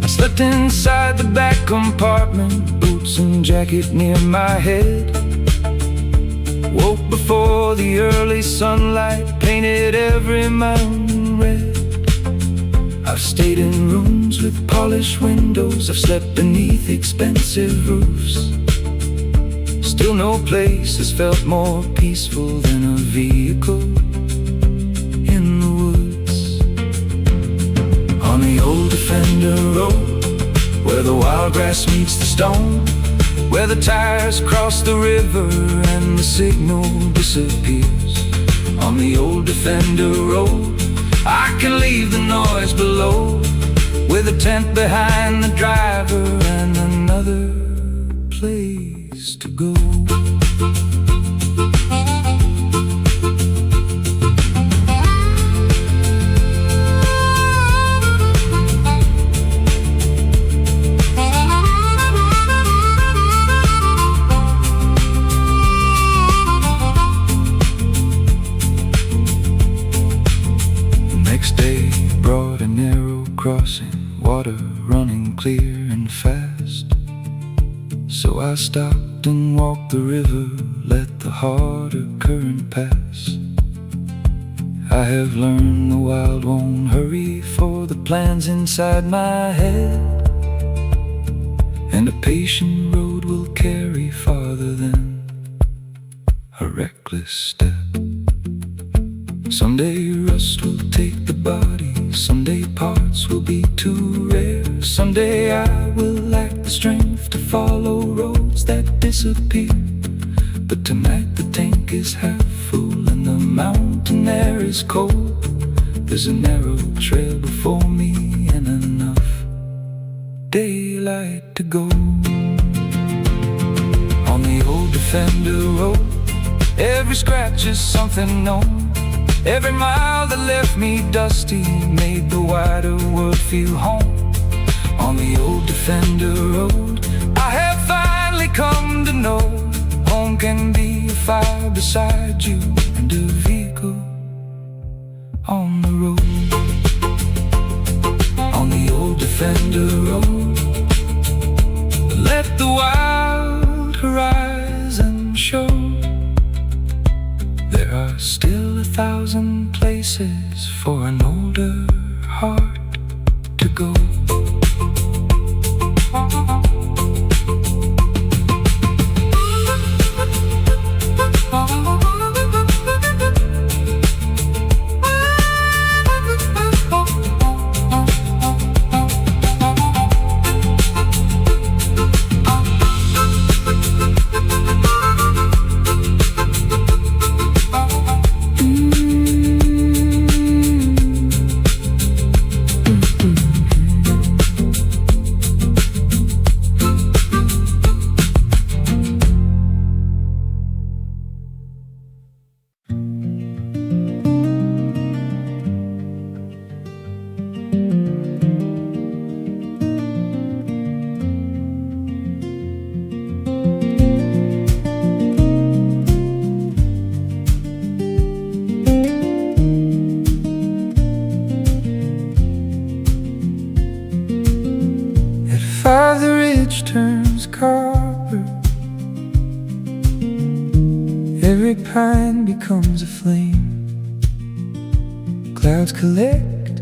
I slept inside the back compartment, boots and jacket near my head. Woke before the early sunlight painted every mountain red. I've stayed in rooms with polished windows, I've slept beneath expensive roofs. Still no place has felt more peaceful than a vehicle in the woods. On the old Defender Road, where the wild grass meets the stone, where the tires cross the river and the signal disappears. On the old Defender Road, I can leave the noise below, with a tent behind the driver and another place to go. Brought a narrow crossing, water running clear and fast. So I stopped and walked the river, let the harder current pass. I have learned the wild won't hurry for the plans inside my head, and a patient road will carry farther than a reckless step. Someday rust will take the body, someday parts will be too rare. Someday I will lack the strength to follow roads that disappear. But tonight the tank is half full and the mountain air is cold. There's a narrow trail before me and enough daylight to go. On the old Defender Road, every scratch is something known. Every mile that left me dusty made the wider world feel home. On the old Defender Road, I have finally come to know home can be a fire beside you and a vehicle on the road. On the old Defender Road, let the wild horizon show. There are still 1,000 places for an older heart to go. The ridge turns copper, every pine becomes a flame. Clouds collect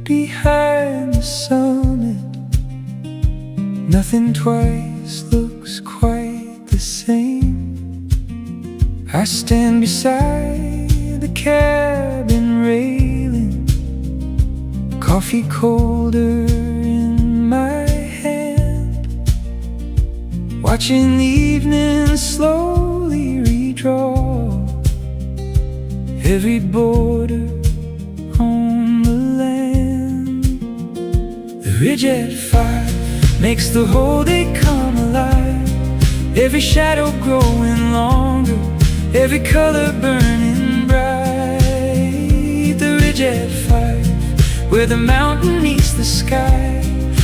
behind the summit, nothing twice looks quite the same. I stand beside the cabin railing, coffee colder in my watching the evening slowly redraw every border on the land. The ridge at 5 makes the whole day come alive, every shadow growing longer, every color burning bright. The ridge ridge at 5, where the mountain meets the sky.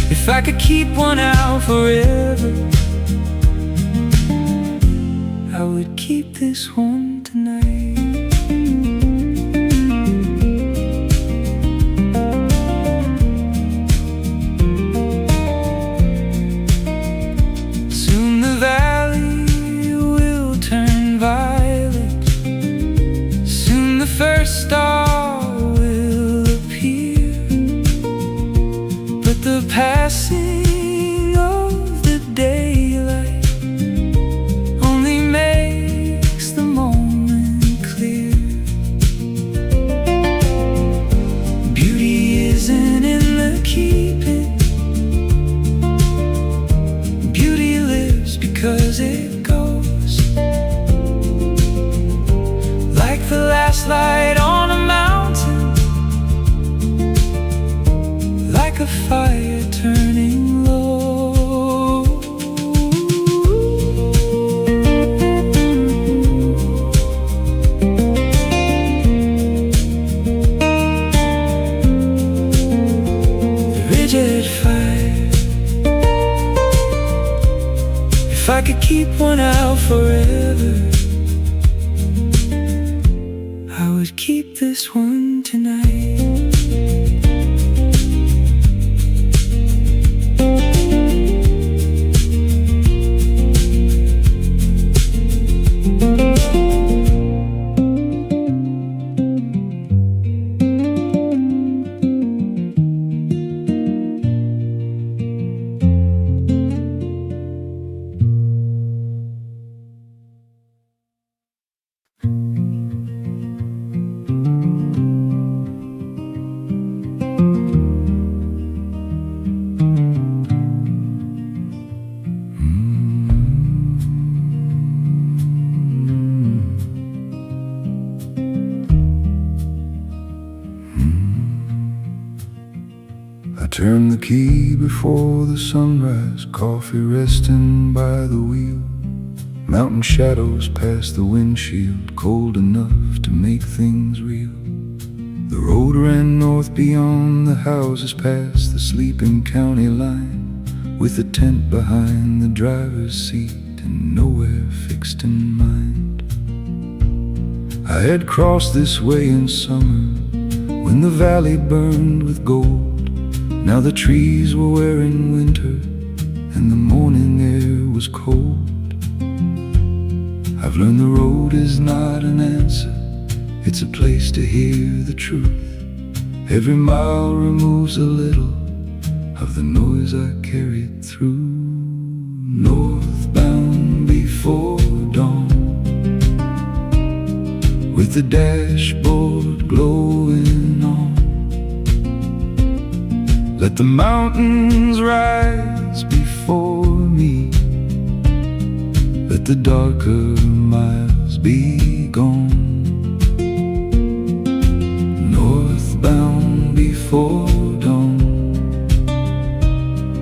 If I could keep one out forever, I would keep this one tonight. Soon the valley will turn violet, soon the first star will appear, but the passing of the daylight only makes the moment clear. Beauty isn't in the keeping, beauty lives because it goes, like the last light on a mountain, like a fire turning low. The ridge at 5, if I could keep one out forever, I would keep this one tonight. I turn the key before the sunrise, coffee resting by the wheel. Mountain shadows past the windshield, cold enough to make things real. The road ran north beyond the houses, past the sleeping county line, with a tent behind the driver's seat and nowhere fixed in mind. I had crossed this way in summer, when the valley burned with gold. Now the trees were wearing winter, and the morning air was cold. I've learned the road is not an answer, it's a place to hear the truth. Every mile removes a little of the noise I carried through. Northbound before dawn, with the dashboard glowing on. Let the mountains rise before me, let the darker miles be gone. Northbound before dawn,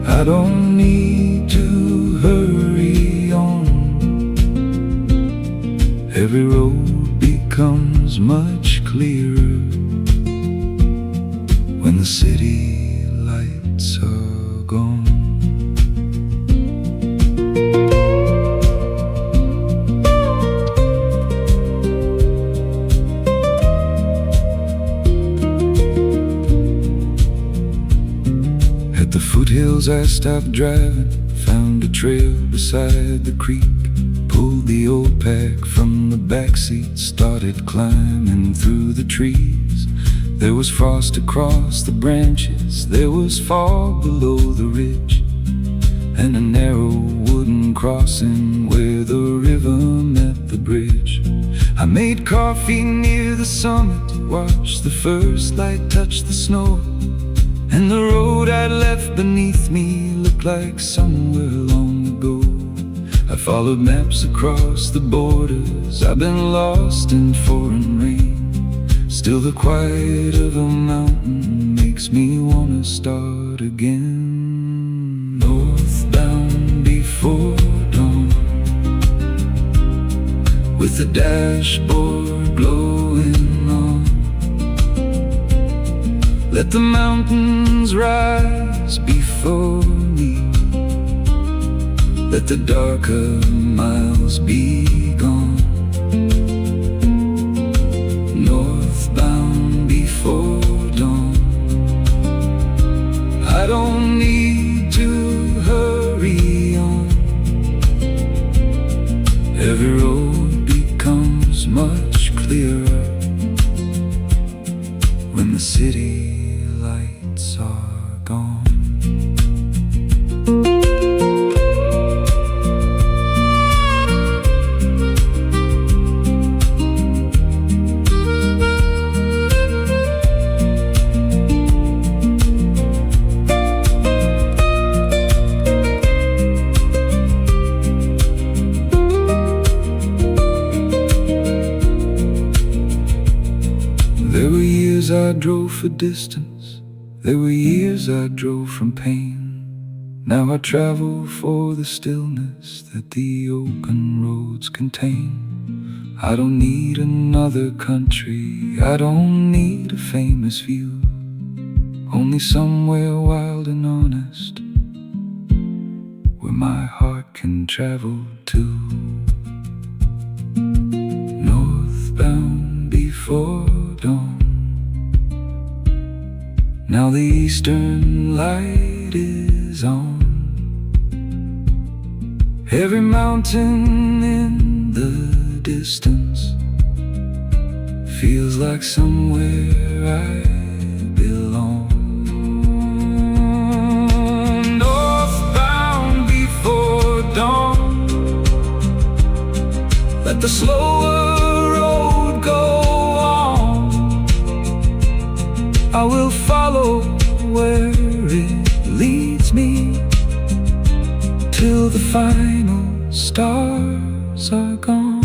I don't need to hurry on. Every road becomes much clearer when the city lights are gone. At the foothills I stopped driving, found a trail beside the creek, pulled the old pack from the backseat, started climbing through the trees. There was frost across the branches, there was fog below the ridge, and a narrow wooden crossing where the river met the bridge. I made coffee near the summit, watched the first light touch the snow, and the road I'd left beneath me looked like somewhere long ago. I followed maps across the borders, I've been lost in foreign rain. Still the quiet of a mountain makes me wanna start again. Northbound before dawn, with the dashboard glowing on. Let the mountains rise before me. Let the darker miles be gone. Northbound before dawn. I don't need to hurry on. Every road becomes much clearer when the city lights are gone. There were years I drove for distance. There were years I drove from pain. Now I travel for the stillness that the open roads contain. I don't need another country, I don't need a famous view. Only somewhere wild and honest, where my heart can travel to. Northbound before dawn. Now the eastern light is on. Every mountain in the distance feels like somewhere I belong. Northbound before dawn. Let the slower road go on. I will follow where it leads me, till the final stars are gone.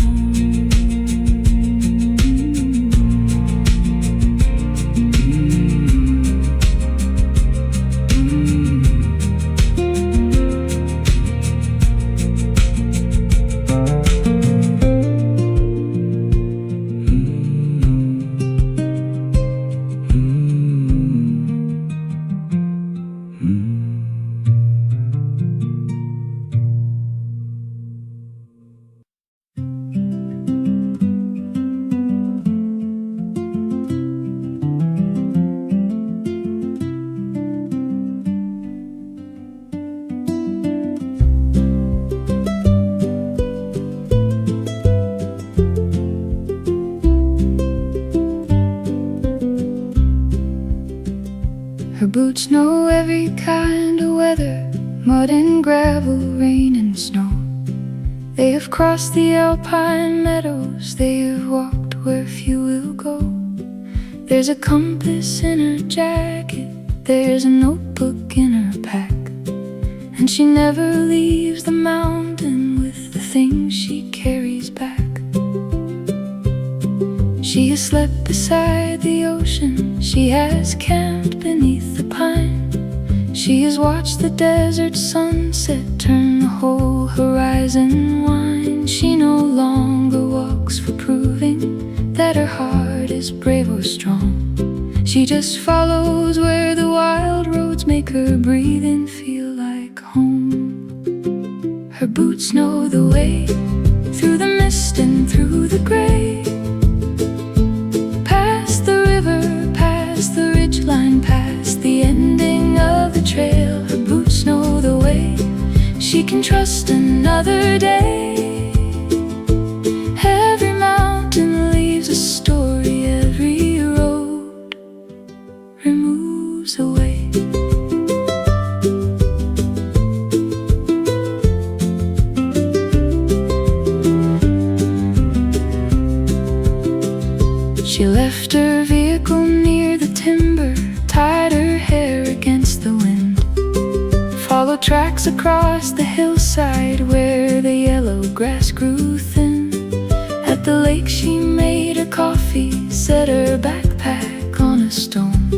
Her boots know every kind of weather, mud and gravel, rain and snow. They have crossed the alpine meadows, they have walked where few will go. There's a compass in her jacket, there's a notebook in her pack, and she never leaves the mountain with the things she carries back. She has slept beside the ocean, she has camped beneath the pine. She has watched the desert sunset turn the whole horizon wine. She no longer walks for proving that her heart is brave or strong. She just follows where the wild roads make her breathe and feel like home. Her boots know the way through the mist and through the gray, past the river, past the ridgeline, past the ending of the trail. Her boots know the way, she can trust another day. Every mountain leaves a story, every road removes a way. She left her vehicle near the timber, tied her hair against the wind, followed tracks across the hillside where the yellow grass grew thin. At the lake she made her coffee, set her backpack on a stone,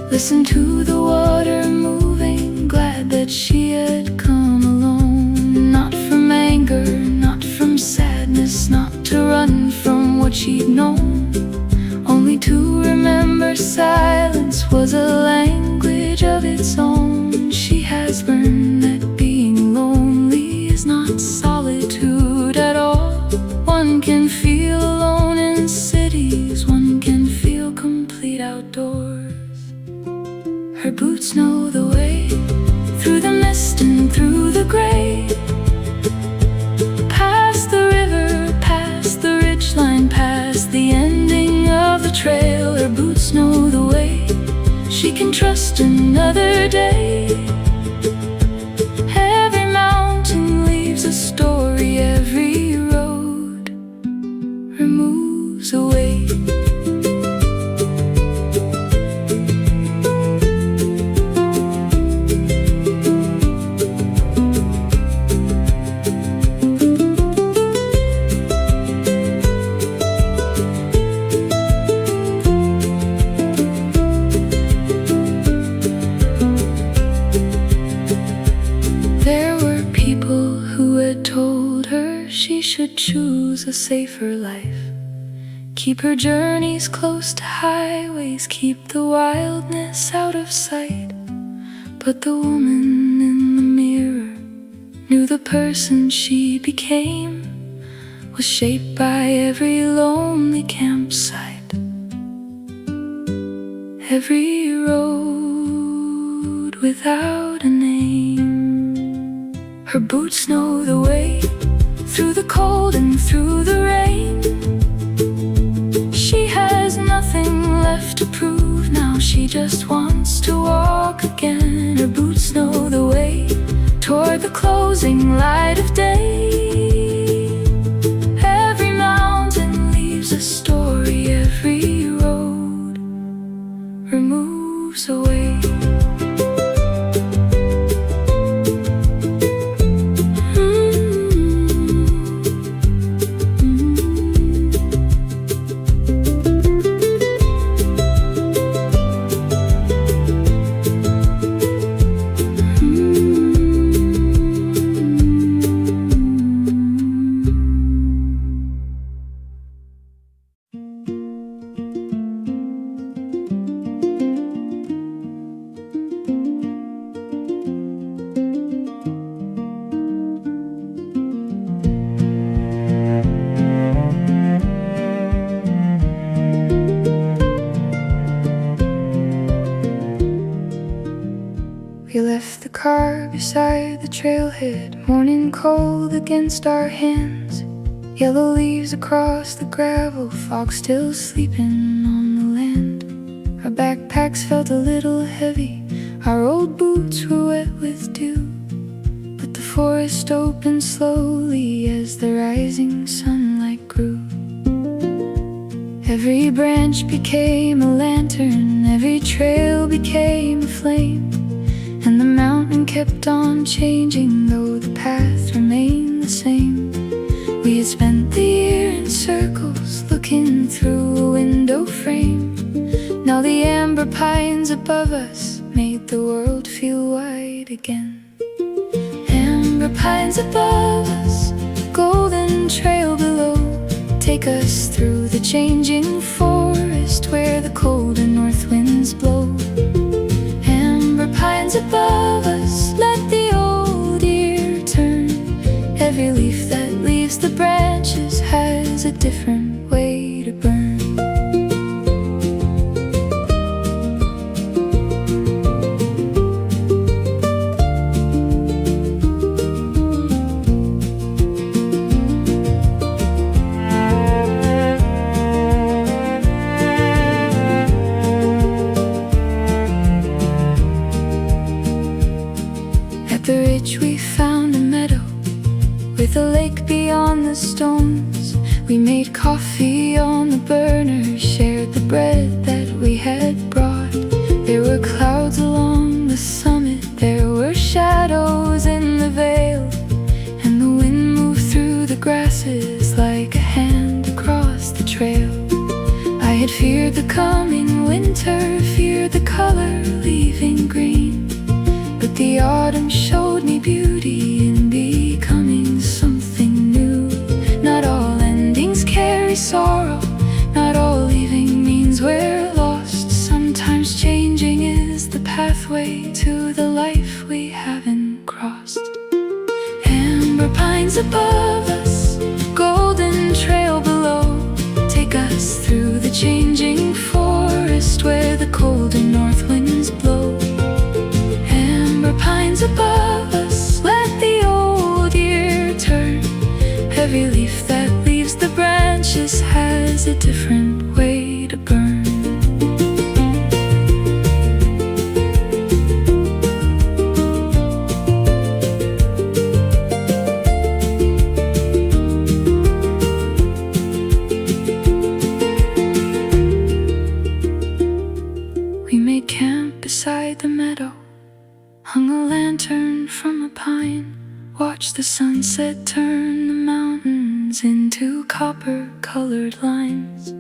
listened to the water moving, glad that she had come alone. Not from anger, not from sadness, not to run from what she'd known, only to remember silence silence was a language of its own. She has learned that being lonely is not solitude at all. One can feel alone in cities, one can feel complete outdoors. Her boots know the way, through the mist and through the gray, past the river, past the ridgeline, past the ending of the trail. Her boots know the way, she can trust another day. Every mountain leaves a story, every road removes a weight. She should choose a safer life, keep her journeys close to highways, keep the wildness out of sight. But the woman in the mirror knew the person she became was shaped by every lonely campsite, every road without a name. Her boots know the way, through the cold and through the rain. She has nothing left to prove now, she just wants to walk again. Her boots know the way, toward the closing light of day. Every mountain leaves a story, every road removes a weight. We left the car beside the trailhead, morning cold against our hands, yellow leaves across the gravel, fog still sleeping on the land. Our backpacks felt a little heavy, our old boots were wet with dew, but the forest opened slowly as the rising sunlight grew. Every branch became a lantern, every trail became a flame, and the mountain kept on changing, though the path remained the same. We had spent the year in circles, looking through a window frame. Now the amber pines above us made the world feel wide again. Amber pines above us, golden trail below, take us through the changing forest where the cold and north winds blow. Pines above us, let the old year turn. Every leaf that leaves the branches has a different way to burn. The ridge we found a meadow with a lake beyond the stones. We made coffee on the burner, shared the bread that we had brought. There were clouds along the summit, there were shadows in the vale, and the wind moved through the grasses like a hand across the trail. I had feared the coming winter, feared the color leaving green, but the autumn showed me beauty in becoming something new. Not all endings carry sorrow, not all leaving means we're lost. Sometimes change the life we haven't crossed. Amber pines above us, golden trail below, take us through the changing forest where the cold and north winds blow. Amber pines above us, let the old year turn. Every leaf that leaves the branches has a different way to burn. We made camp beside the meadow, hung a lantern from a pine, watched the sunset turn the mountains into copper-colored lines.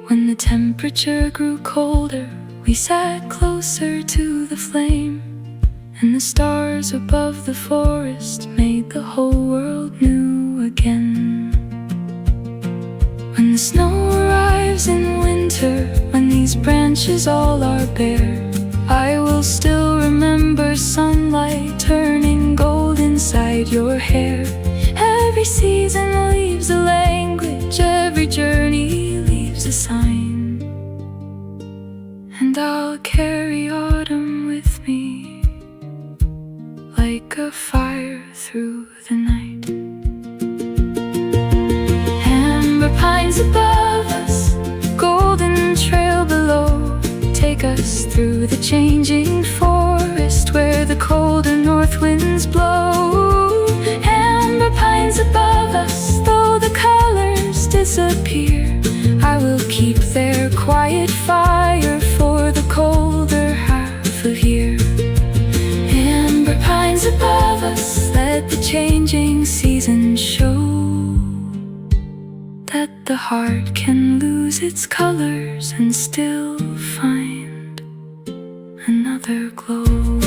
When the temperature grew colder, we sat closer to the flame, and the stars above the forest made the whole world new again. When the snow arrives in winter, when these branches all are bare, I will still remember sunlight turning gold inside your hair. Every season leaves a language, every journey leaves a sign, and I'll carry autumn with me like a fire through the night. Amber pines above us, golden trail below, take us through the changing forest where the cold and north winds blow. Amber pines above us, though the colors disappear, I will keep their quiet fire for the colder half of year. Amber pines above us, let the changing seasons show that the heart can lose its colors and still find another glow.